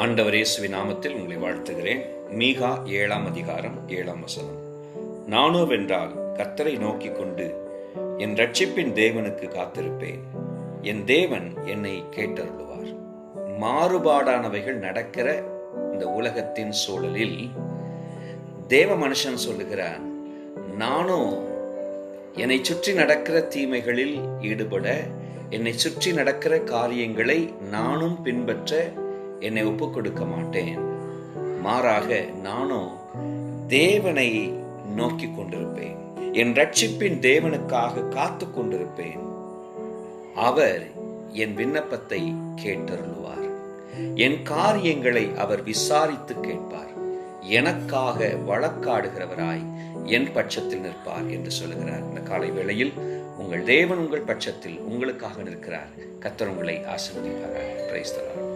ஆண்டவர் இயேசுவின் நாமத்தில் உங்களை வாழ்த்துகிறேன். மீகா 7ஆம் அதிகாரம் 7ஆம் வசனம். நானோவென்றால் கர்த்தரை நோக்கி கொண்டு என் இரட்சிப்பின் தேவனுக்கு காத்திருப்பேன். என் தேவன் என்னை கேட்டருளுவார். மாறுபாடானவைகள் நடக்கிற இந்த உலகத்தின் சூழலில் தேவ மனுஷன் சொல்லுகிறான், நானும் என்னை சுற்றி நடக்கிற தீமைகளில் ஈடுபட, என்னை சுற்றி நடக்கிற காரியங்களை நானும் பின்பற்ற என்னை ஒப்புக் கொடுக்க மாட்டேன். மாறாக நானும் தேவனை நோக்கி கொண்டிருப்பேன். என் ரட்சிப்பின் தேவனுக்காக காத்து கொண்டிருப்பேன். அவர் என் விண்ணப்பத்தை கேட்டருளுவார். என் காரியங்களை அவர் விசாரித்து கேட்பார். எனக்காக வழக்காடுகிறவராய் என் பட்சத்தில் நிற்பார் என்று சொல்லுகிறார். இந்த காலை வேளையில் உங்கள் தேவன் உங்கள் பட்சத்தில் உங்களுக்காக நிற்கிறார். கர்த்தர் உங்களை ஆசீர்வதிப்பாராக. Praise the Lord.